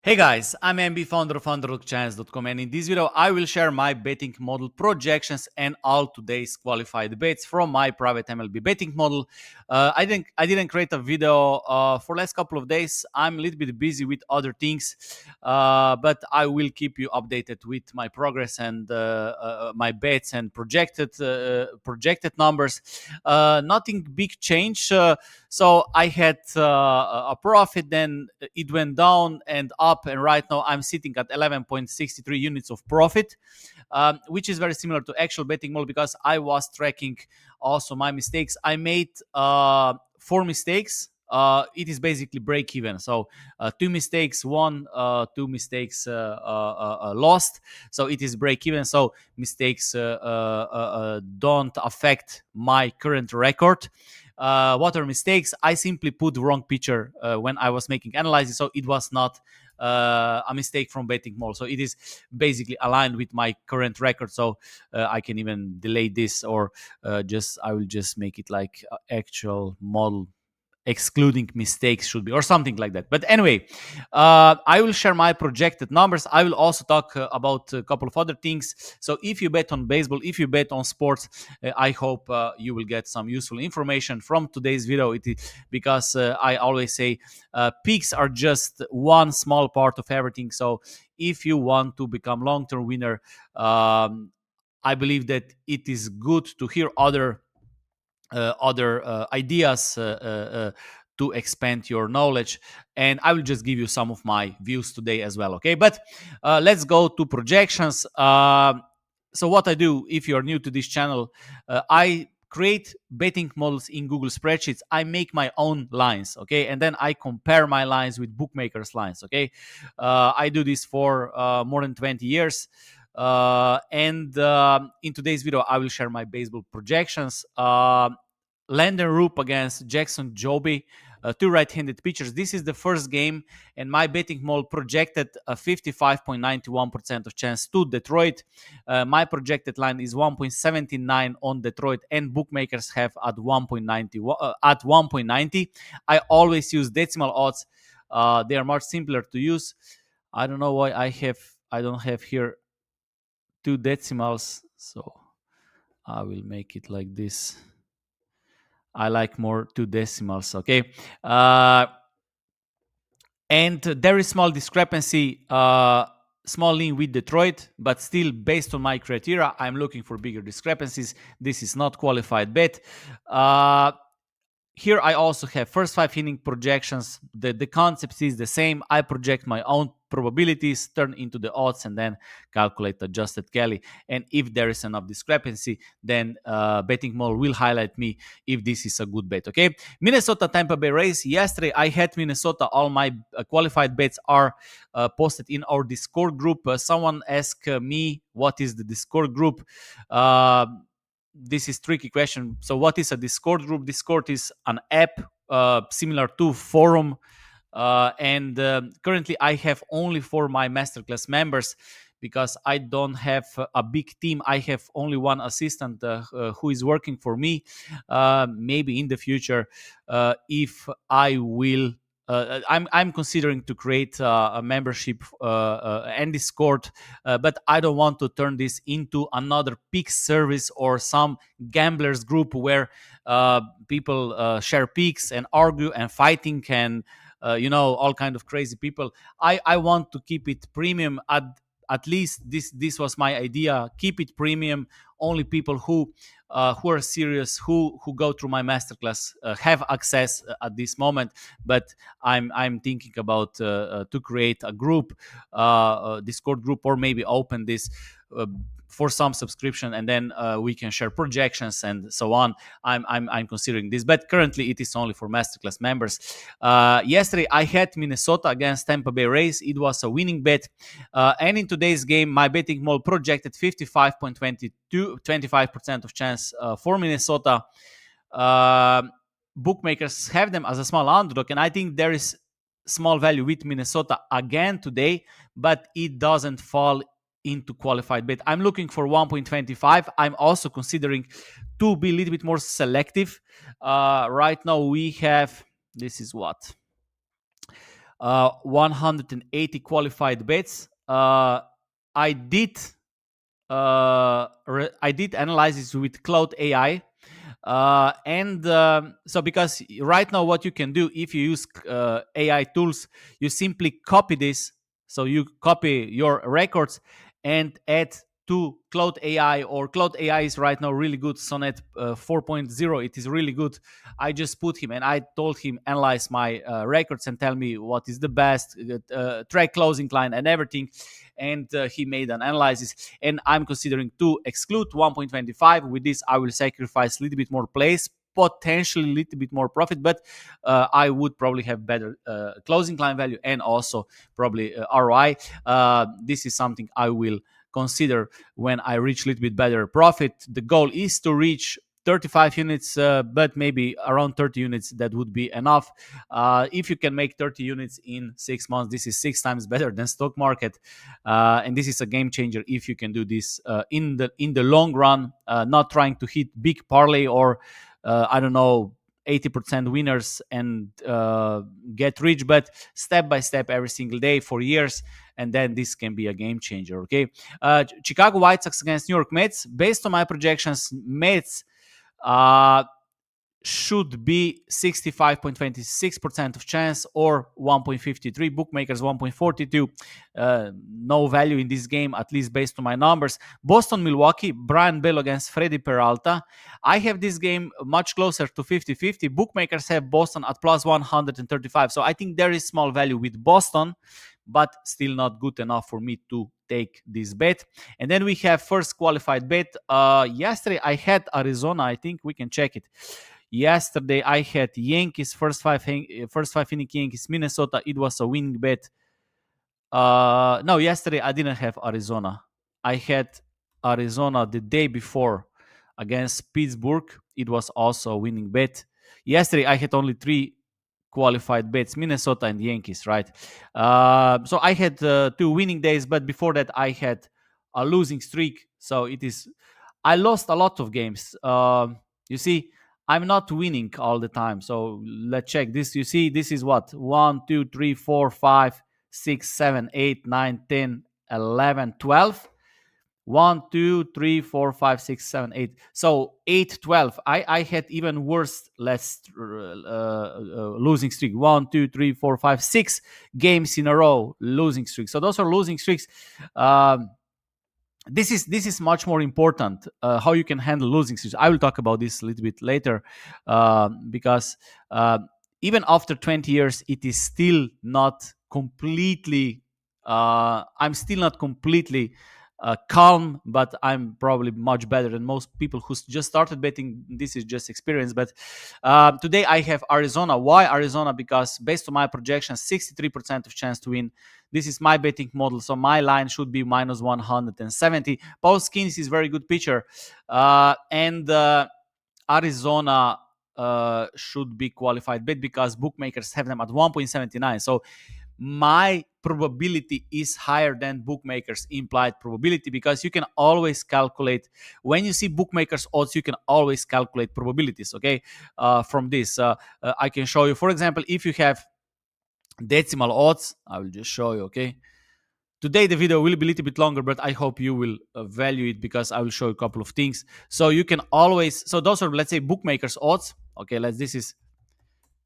Hey guys, I'm MB, founder of underdogchance.com, and in this video I will share my betting model projections and all today's qualified bets from my private MLB betting model. I didn't create a video for last couple of days. I'm a little bit busy with other things, but I will keep you updated with my progress and my bets and projected numbers. Nothing big change. So I had a profit, then it went down and up, and right now I'm sitting at 11.63 units of profit, which is very similar to actual betting model because I was tracking also my mistakes. I made four mistakes. It is basically break even. So two mistakes won, two mistakes lost. So it is break even. So mistakes don't affect my current record. What are mistakes? I simply put the wrong picture when I was making analysis, so it was not a mistake from betting model. So it is basically aligned with my current record. So I can even delay this, or just I will just make it like actual model excluding mistakes should be, or something like that. But anyway, I will share my projected numbers. I will also talk about a couple of other things. So if you bet on baseball, if you bet on sports, I hope you will get some useful information from today's video. Because I always say picks are just one small part of everything. So if you want to become long-term winner, I believe that it is good to hear other ideas to expand your knowledge, and I will just give you some of my views today as well. Okay, but let's go to projections. So what I do, if you're new to this channel, I create betting models in Google spreadsheets. I make my own lines, okay, and then I compare my lines with bookmakers lines. Okay, I do this for more than 20 years. And In today's video, I will share my baseball projections. Landon Roop against Jackson Joby, two right-handed pitchers. This is the first game, and my betting model projected a 55.91% of chance to Detroit. My projected line is 1.79 on Detroit, and bookmakers have at 1.90. At 1.90, I always use decimal odds. They are much simpler to use. I don't know why I don't have here two decimals, so I will make it like this. I like more two decimals. Okay, and there is small discrepancy, small lean with Detroit, but still based on my criteria, I'm looking for bigger discrepancies. This is not qualified bet. Here I also have first five inning projections. The concept is the same. I project my own probabilities, turn into the odds, and then calculate adjusted Kelly. And if there is enough discrepancy, then betting model will highlight me if this is a good bet. Okay, Minnesota Tampa Bay Rays. Yesterday I had Minnesota. All my qualified bets are posted in our Discord group. Someone asked me what is the Discord group. This is tricky question. So what is a Discord group? Discord is an app similar to forum, and currently I have only for my masterclass members, because I don't have a big team. I have only one assistant who is working for me. Maybe in the future, if I will, I'm considering to create a membership and Discord, but I don't want to turn this into another pick service or some gamblers group where people share picks and argue and fighting and all kind of crazy people. I want to keep it premium. At least this was my idea. Keep it premium. Only people who are serious, who go through my masterclass, have access at this moment. But I'm thinking about to create a group, Discord group, or maybe open this uh, for some subscription, and then we can share projections and so on. I'm considering this, but currently it is only for masterclass members. Yesterday I had Minnesota against Tampa Bay Rays. It was a winning bet, and in today's game my betting model projected 25% of chance for Minnesota. Uh, Bookmakers have them as a small underdog, and I think there is small value with Minnesota again today, but it doesn't fall into qualified bet. I'm looking for 1.25. I'm also considering to be a little bit more selective. Right now we have, this is what 180 qualified bets. I did I did analysis with Cloud AI. And so because right now what you can do if you use AI tools, you simply copy this. So you copy your records and add to Cloud AI, or Cloud AI is right now really good. Sonnet 4.0, it is really good. I just put him and I told him analyze my records and tell me what is the best track closing line and everything. And he made an analysis, and I'm considering to exclude 1.25. With this, I will sacrifice a little bit more place, potentially a little bit more profit, but I would probably have better closing line value and also probably ROI. This is something I will consider when I reach a little bit better profit. The goal is to reach 35 units, but maybe around 30 units, that would be enough. If you can make 30 units in 6 months, this is 6 times better than stock market, and this is a game changer if you can do this in the long run, not trying to hit big parlay or I don't know 80% winners and get rich, but step by step every single day for years, and then this can be a game changer. Okay, Chicago White Sox against New York Mets. Based on my projections, Mets uh, should be 65.26% of chance or 1.53. Bookmakers 1.42. No value in this game, at least based on my numbers. Boston Milwaukee, Brian Bell against Freddy Peralta. I have this game much closer to 50-50. Bookmakers have Boston at plus 135. So I think there is small value with Boston, but still not good enough for me to take this bet. And then we have first qualified bet. Yesterday I had Arizona. I think we can check it. Yesterday I had Yankees first five inning Yankees Minnesota. It was a winning bet. No, yesterday I didn't have Arizona. I had Arizona the day before against Pittsburgh. It was also a winning bet. Yesterday I had only three qualified bets: Minnesota and Yankees, right? So I had 2 winning days, but before that I had a losing streak. So it is, I lost a lot of games. You see, I'm not winning all the time. So let's check this. You see, this is what? 1, 2, 3, 4, 5, 6, 7, 8, 9, 10, 11, 12. 1, 2, 3, 4, 5, 6, 7, 8. So 8, 12. I had even worse, less losing streak. 1, 2, 3, 4, 5, 6 games in a row losing streak. So those are losing streaks. This is much more important, how you can handle losing streaks. I will talk about this a little bit later, because even after 20 years it is still not completely I'm still not completely calm, but I'm probably much better than most people who just started betting. This is just experience. But today I have Arizona. Why Arizona? Because based on my projections, 63% of chance to win. This is my betting model, so my line should be minus 170. Paul Skeens is very good pitcher, and Arizona should be qualified bet because bookmakers have them at 1.79. So my probability is higher than bookmakers implied probability, because you can always calculate when you see bookmakers odds, you can always calculate probabilities. Okay, from this I can show you, for example, if you have decimal odds, I will just show you. Okay, today the video will be a little bit longer, but I hope you will value it, because I will show you a couple of things. So you can always, so those are, let's say, bookmakers odds. Okay, this is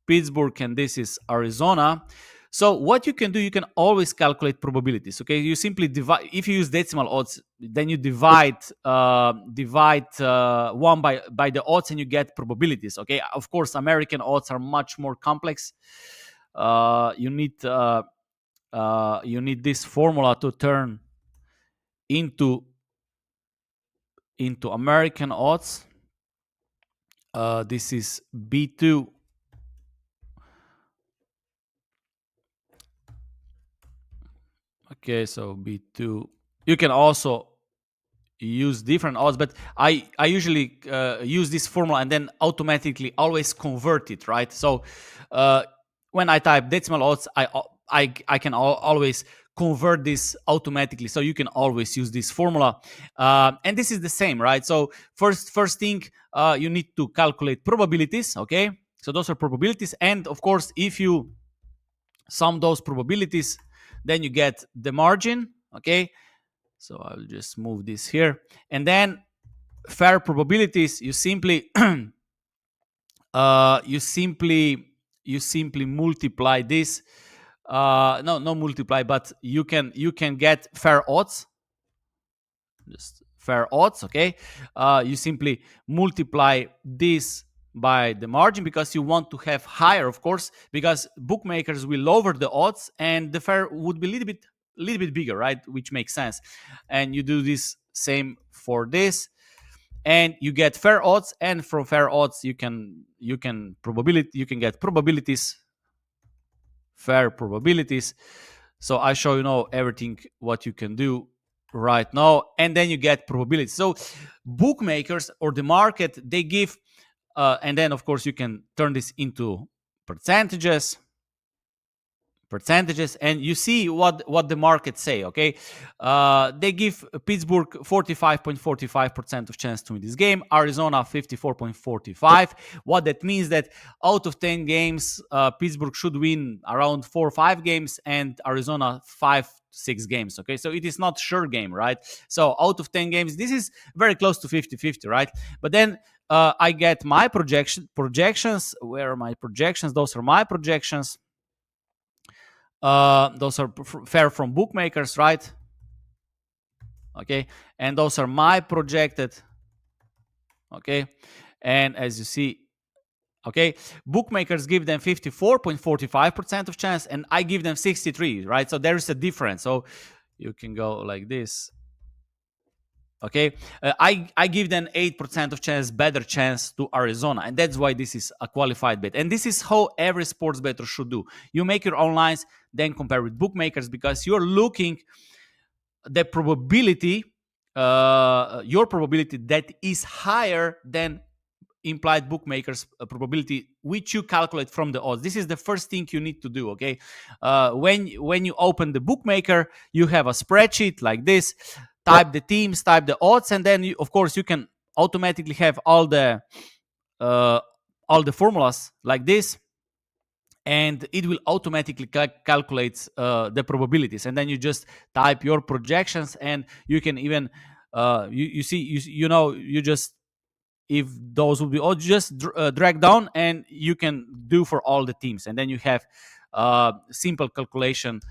Pittsburgh and this is Arizona. So what you can do, you can always calculate probabilities. Okay, you simply divide. If you use decimal odds, then you divide one by the odds, and you get probabilities. Okay, of course, American odds are much more complex. You need this formula to turn into American odds. This is B2. Okay, so B2. You can also use different odds, but I usually use this formula and then automatically always convert it, right? So when I type decimal odds, I can always convert this automatically. So you can always use this formula, and this is the same, right? So first thing, you need to calculate probabilities. Okay, so those are probabilities, and of course, if you sum those probabilities, then you get the margin. Okay, so I'll just move this here, and then fair probabilities, you simply you simply multiply this. No, not multiply, but you can get fair odds, just fair odds. Okay, you simply multiply this by the margin, because you want to have higher, of course, because bookmakers will lower the odds and the fair would be a little bit bigger, right? Which makes sense. And you do this same for this, and you get fair odds, and from fair odds you can get probabilities, fair probabilities. So I show everything what you can do right now, and then you get probability. So bookmakers or the market, they give and then of course you can turn this into percentages, and you see what the markets say. Okay, they give Pittsburgh 45.45% of chance to win this game, Arizona 54.45. What that means, that out of 10 games, Pittsburgh should win around 4 or 5 games, and Arizona 5-6 games. Okay, so it is not sure game, right? So out of 10 games, this is very close to 50-50, right? But then I get my projections. Where are my projections? Those are my projections. Those are fair from bookmakers, right? Okay, and those are my projected. Okay, and as you see, okay, bookmakers give them 54.45% of chance, and I give them 63, right? So there is a difference. So you can go like this. Okay, I give them 8% of chance, better chance to Arizona, and that's why this is a qualified bet. And this is how every sports bettor should do. You make your own lines, then compare with bookmakers, because you're looking the probability, your probability that is higher than implied bookmakers probability, which you calculate from the odds. This is the first thing you need to do. Okay, when you open the bookmaker, you have a spreadsheet like this. Type the teams, type the odds, and then of course you can automatically have all the formulas like this, and it will automatically calculate the probabilities, and then you just type your projections, and you can even you see you just, if those will be all, just drag down, and you can do for all the teams, and then you have simple calculation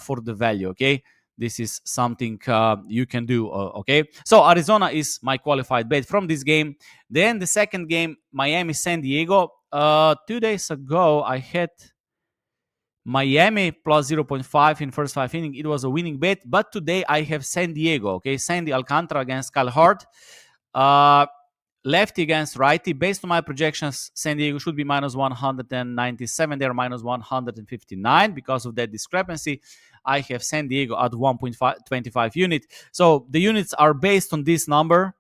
for the value. Okay, this is something you can do. Okay, so Arizona is my qualified bet from this game. Then the second game, Miami San Diego. 2 days ago I had Miami plus 0.5 in first 5 innings. It was a winning bet. But today I have San Diego. Okay, Sandy Alcantara against Kyle Hart. Lefty against righty. Based on my projections, San Diego should be minus 197. They're minus 159. Because of that discrepancy, I have San Diego at 1.25 unit. So the units are based on this number.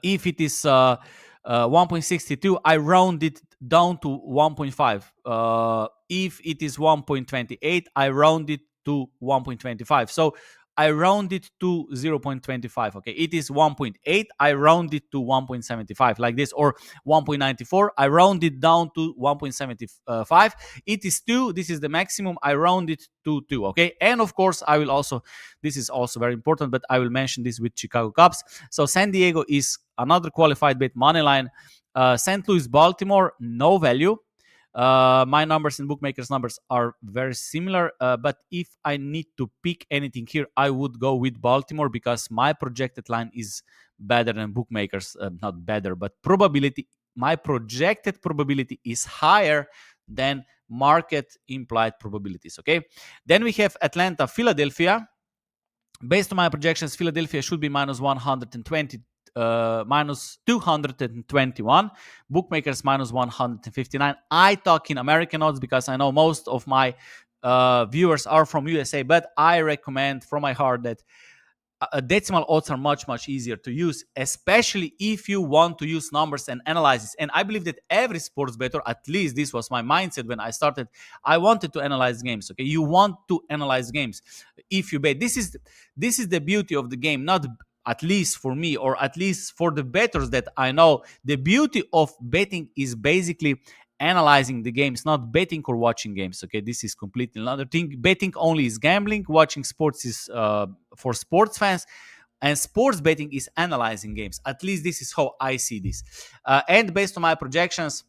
If it is 1.62, I round it down to 1.5. If it is 1.28, I round it to 1.25. So I round it to 0.25. Okay, it is 1.8, I round it to 1.75, like this, or 1.94, I round it down to 1.75. It is 2, this is the maximum, I round it to 2. Okay, and of course I will also, this is also very important, but I will mention this with Chicago Cubs. So San Diego is another qualified bet, money line. St. Louis, Baltimore, no value. My numbers and bookmakers numbers are very similar, but if I need to pick anything here, I would go with Baltimore, because my projected line is better than bookmakers. Not better, but probability, my projected probability is higher than market implied probabilities. Okay, then we have Atlanta, Philadelphia. Based on my projections, Philadelphia should be minus 120, minus 221. Bookmakers minus 159. I talk in American odds because I know most of my viewers are from USA, but I recommend from my heart that decimal odds are much, much easier to use, especially if you want to use numbers and analysis. And I believe that every sports bettor, at least this was my mindset when I started, I wanted to analyze games. Okay, you want to analyze games if you bet. This is the beauty of the game, not at least for me, or at least for the bettors that I know. The beauty of betting is basically analyzing the games, not betting or watching games. Okay, this is completely another thing. Betting only is gambling. Watching sports is for sports fans, and sports betting is analyzing games. At least this is how I see this. And based on my projections,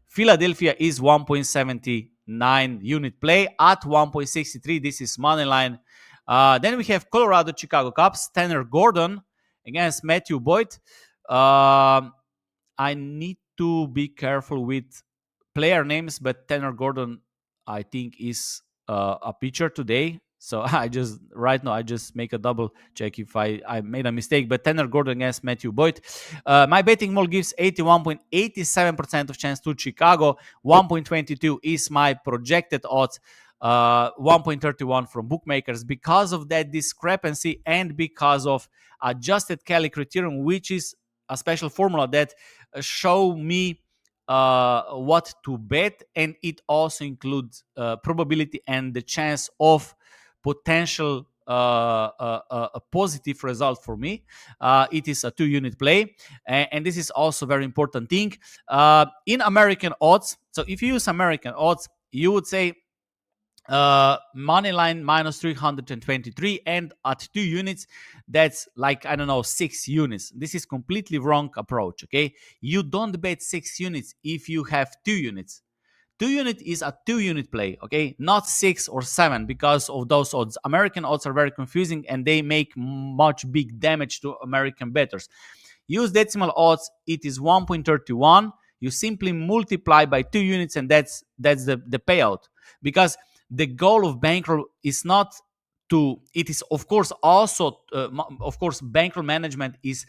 Philadelphia is 1.79 unit play at 1.63. This is money line. Then we have Colorado Chicago Cubs, Tanner Gordon against Matthew Boyd. I need to be careful with player names, but Tanner Gordon, I think, is a pitcher today. So I just make a double check if I made a mistake. But Tanner Gordon against Matthew Boyd. My betting model gives 81.87% of chance to Chicago. 1.22 is my projected odds. 1.31 from bookmakers. Because of that discrepancy and because of adjusted Kelly criterion, which is a special formula that show me what to bet, and it also includes probability and the chance of potential a positive result for me. It is a 2 unit play, and this is also very important thing in American odds. So if you use American odds, you would say money line minus 323, and at 2 units that's like, I don't know, 6 units. This is completely wrong approach. Okay, you don't bet 6 units if you have 2 units. 2 unit is a 2 unit play, okay, not 6 or 7, because of those odds. American odds are very confusing and they make much big damage to American bettors. Use decimal odds, it is 1.31. You simply multiply by 2 units, and that's the payout. Because the goal of bankroll is not to, it is of course also of course bankroll management is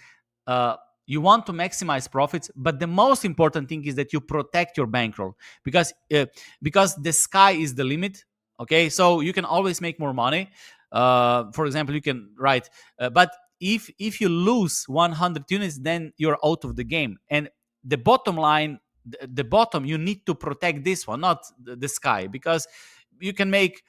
you want to maximize profits, but the most important thing is that you protect your bankroll, because the sky is the limit. Okay, so you can always make more money. For example, you can write, but if you lose 100 units, then you're out of the game. And the bottom line, the bottom, you need to protect this one, not the sky, because you can make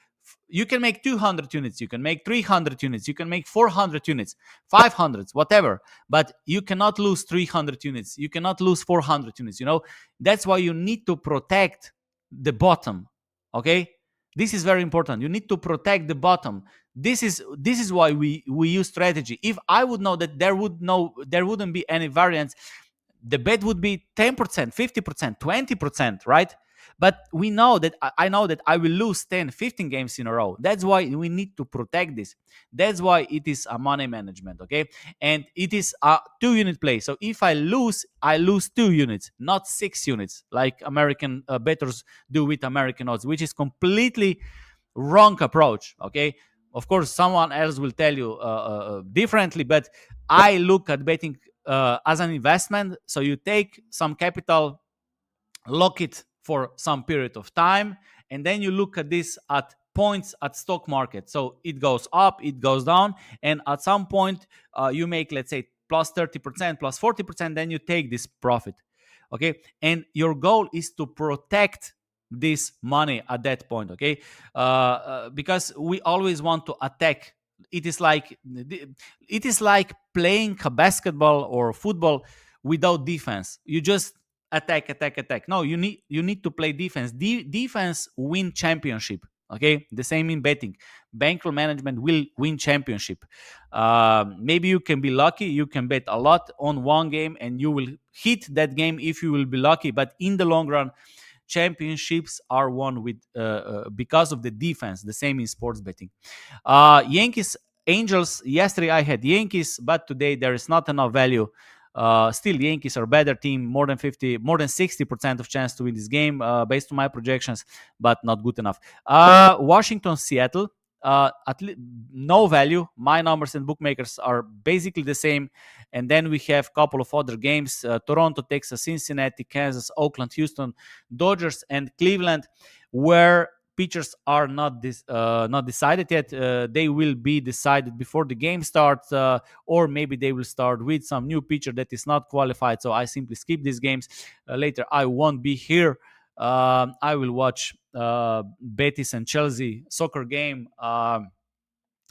200 units, you can make 300 units, you can make 400 units, 500, whatever, but you cannot lose 300 units, you cannot lose 400 units. That's why you need to protect the bottom. Okay, this is very important. You need to protect the bottom. This is why we use strategy. If I would know that there wouldn't be any variance, the bet would be 10%, 50%, 20%, right? But we know that I know that I will lose 10, 15 games in a row. That's why we need to protect this. That's why it is a money management, okay? And it is a 2 unit play. So if I lose 2 units, not 6 units, like American bettors do with American odds, which is completely wrong approach, okay? Of course, someone else will tell you differently, but I look at betting as an investment. So you take some capital, lock it for some period of time, and then you look at this at points at stock market. So it goes up, it goes down, and at some point you make, let's say, plus 30%, plus 40%, then you take this profit. Okay, and your goal is to protect this money at that point. Okay, because we always want to attack. It is like playing a basketball or football without defense. You just attack, attack, attack. No, you need to play defense. Defense win championship. Okay, the same in betting. Bankroll management will win championship. Maybe you can be lucky. You can bet a lot on one game, and you will hit that game if you will be lucky. But in the long run, championships are won with because of the defense. The same in sports betting. Yankees Angels. Yesterday I had Yankees, but today there is not enough value. Still, Yankees are better team, more than 60% of chance to win this game based on my projections, but not good enough. Washington, Seattle, no value. My numbers and bookmakers are basically the same. And then we have a couple of other games: Toronto, Texas, Cincinnati, Kansas, Oakland, Houston, Dodgers, and Cleveland, where pitchers are not decided yet. They will be decided before the game starts, or maybe they will start with some new pitcher that is not qualified. So I simply skip these games. Later, I won't be here. I will watch Betis and Chelsea soccer game.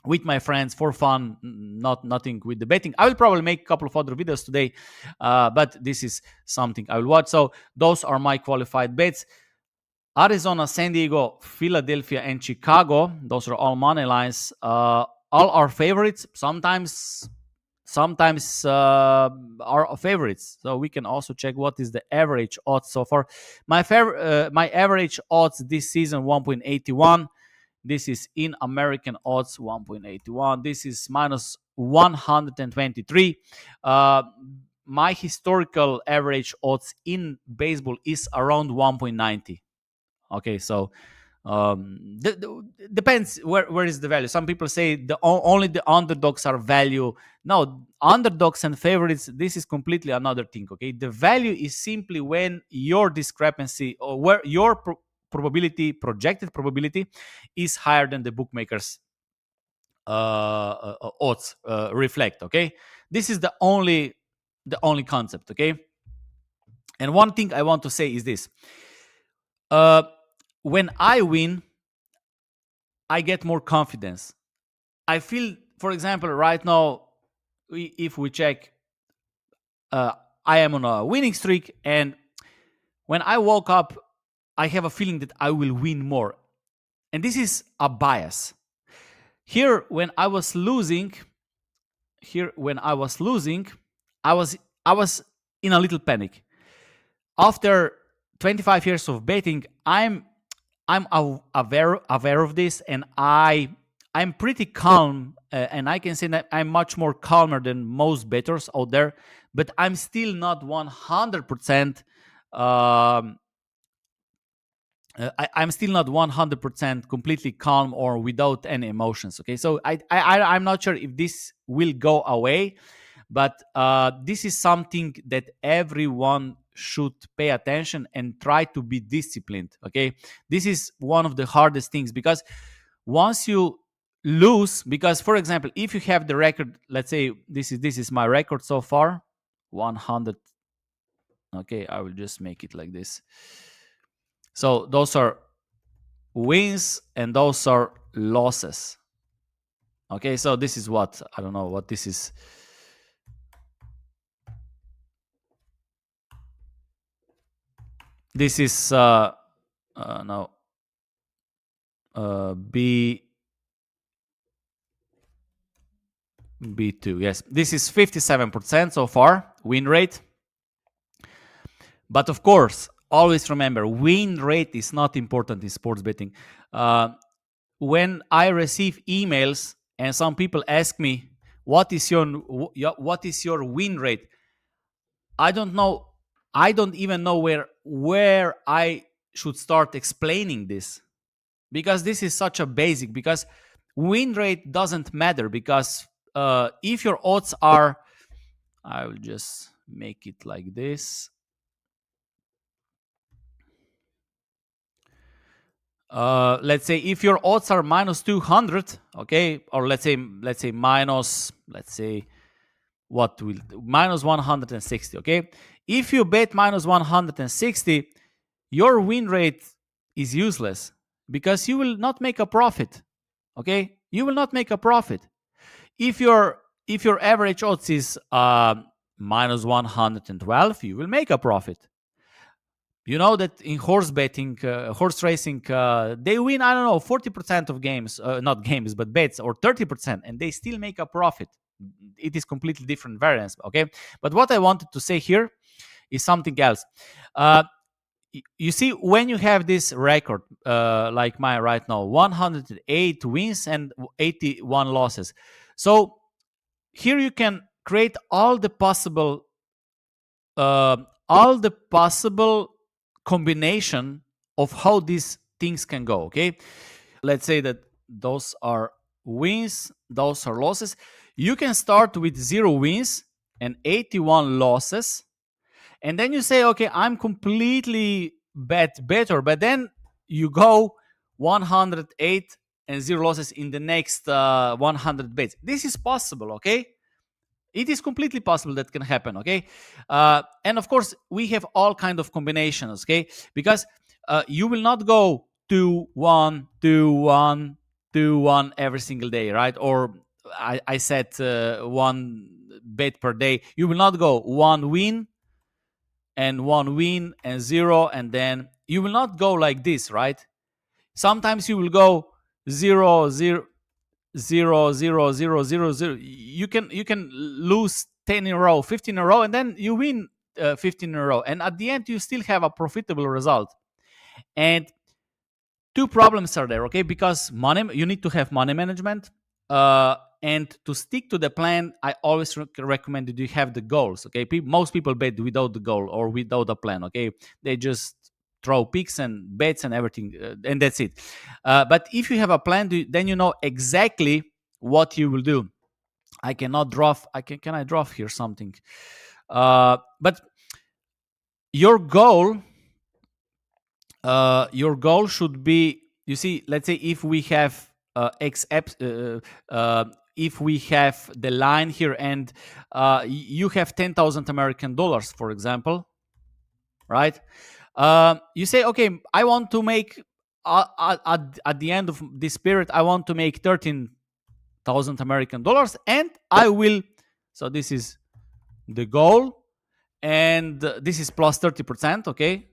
with my friends for fun, not nothing with the betting. I will probably make a couple of other videos today, but this is something I will watch. So those are my qualified bets. Arizona, San Diego, Philadelphia, and Chicago. Those are all money lines. All our favorites. Sometimes are favorites. So we can also check what is the average odds so far. My average odds this season 1.81. This is in American odds 1.81. This is minus 123. My historical average odds in baseball is around 1.90. Okay, so depends where is the value. Some people say only the underdogs are value. No, underdogs and favorites, this is completely another thing. Okay, the value is simply when your discrepancy or where your projected probability is higher than the bookmakers odds reflect. Okay, this is the only concept. Okay, and one thing I want to say is this: uh, when I win, I get more confidence. I feel, for example, right now, if we check, uh, I am on a winning streak, and when I woke up, I have a feeling that I will win more. And this is a bias. Here, when I was losing, I was I was in a little panic. After 25 years of betting, I'm aware of this, and I'm pretty calm, and I can say that I'm much more calmer than most bettors out there. But I'm still not 100%. I'm still not 100% completely calm or without any emotions. Okay, so I'm not sure if this will go away, but this is something that everyone should pay attention and try to be disciplined. Okay, this is one of the hardest things, because once you lose, because for example, if you have the record, let's say this is my record so far, 100. Okay, I will just make it like this. So those are wins and those are losses. Okay, so this is what, I don't know what this is. This is no B B2. Yes, this is 57% so far win rate. But of course, always remember, win rate is not important in sports betting. When I receive emails and some people ask me, what is your win rate? I don't know. I don't even know where I should start explaining this, because this is such a basic. Because win rate doesn't matter, because if your odds are, I will just make it like this. Let's say if your odds are minus 200, okay, or let's say minus, let's say what will minus 160. Okay, if you bet minus 160, your win rate is useless, because you will not make a profit. Okay, you will not make a profit. If your average odds is minus 112, you will make a profit. You know that in horse betting, horse racing, they win, I don't know, 40% of games, not games, but bets, or 30%, and they still make a profit. It is completely different variance. Okay, but what I wanted to say here is something else. You see, when you have this record like mine right now, 108 wins and 81 losses, so here you can create all the possible uh, combination of how these things can go. Okay, let's say that those are wins, those are losses. You can start with 0 wins and 81 losses, and then you say, okay, I'm completely better, but then you go 108 and 0 losses in the next 100 bets. This is possible. Okay, it is completely possible that can happen. Okay, and of course we have all kind of combinations. Okay, because you will not go 2 1 2 1 do one every single day, right? Or I set one bet per day. You will not go one win and zero, and then you will not go like this, right? Sometimes you will go zero zero zero zero zero zero zero. You can lose 10 in a row, 15 in a row, and then you win 15 in a row, and at the end you still have a profitable result. And two problems are there, okay? Because money, you need to have money management, and to stick to the plan, I always recommend that you have the goals, okay? Most people bet without the goal or without a plan, okay? They just throw picks and bets and everything, and that's it. But if you have a plan, then you know exactly what you will do. I cannot draw. Can I draw here something? But your goal should be, you see, let's say if we have if we have the line here, and you have 10,000 American dollars, for example, right? You say, okay, I want to make at the end of this period, I want to make 13,000 American dollars, and I will. So this is the goal, and this is plus 30%, okay.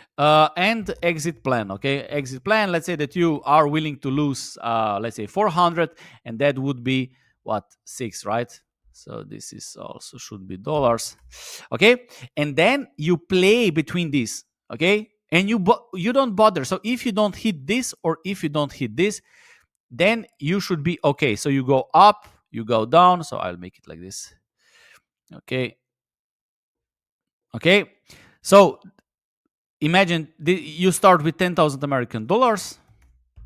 And exit plan, okay. Exit plan, let's say that you are willing to lose let's say 400, and that would be what, 6, right? So this is also should be dollars, okay. And then you play between these, okay, and you don't bother. So if you don't hit this, or if you don't hit this, then you should be okay. So you go up, you go down. So I'll make it like this, okay. Okay, so imagine you start with 10,000 American dollars.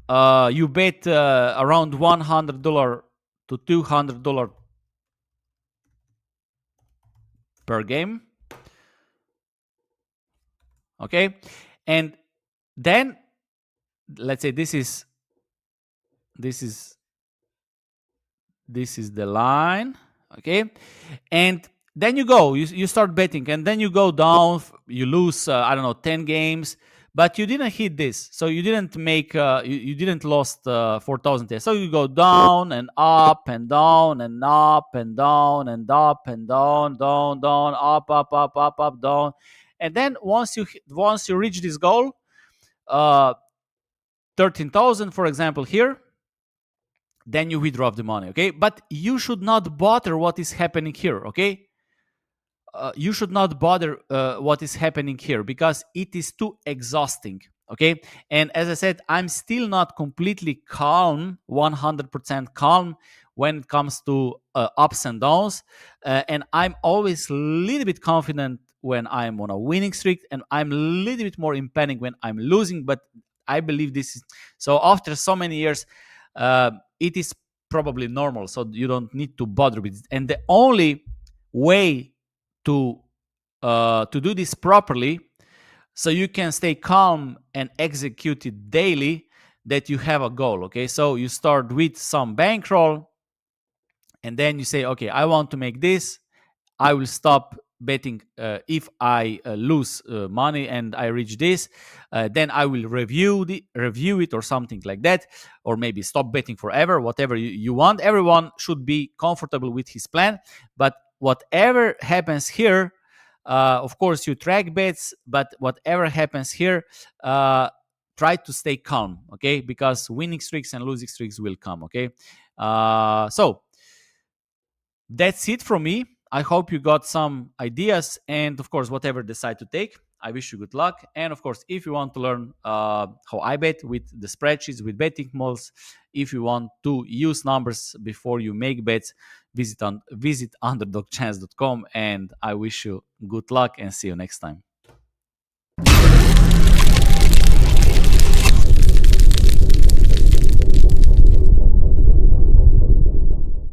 You bet around $100 to $200 per game. Okay, and then let's say this is the line, okay. And then you start betting, and then you go down, you lose I don't know, 10 games, but you didn't hit this, so you didn't make you didn't lost 4,000 there. So you go down and up and down and up and down and up and down, down, up, down. And then once you reach this goal, uh 13,000, for example, here, then you withdraw the money, okay. But you should not bother what is happening here, okay. You should not bother what is happening here, because it is too exhausting, okay. And as I said, I'm still not completely calm, 100% calm when it comes to ups and downs, and I'm always a little bit confident when I'm on a winning streak, and I'm a little bit more in panic when I'm losing. But I believe this is so, after so many years, it is probably normal, so you don't need to bother with it. And the only way to do this properly, so you can stay calm and execute it daily, that you have a goal, okay. So you start with some bankroll, and then you say, okay, I want to make this. I will stop betting if I lose money and I reach this. Then I will review it or something like that, or maybe stop betting forever. Whatever you want. Everyone should be comfortable with his plan. But whatever happens here, of course, you track bets. But whatever happens here, try to stay calm, okay? Because winning streaks and losing streaks will come, okay? So that's it from me. I hope you got some ideas, and of course, whatever decide to take, I wish you good luck. And of course, if you want to learn how I bet with the spreadsheets, with betting models, if you want to use numbers before you make bets, visit underdogchance.com. And I wish you good luck, and see you next time.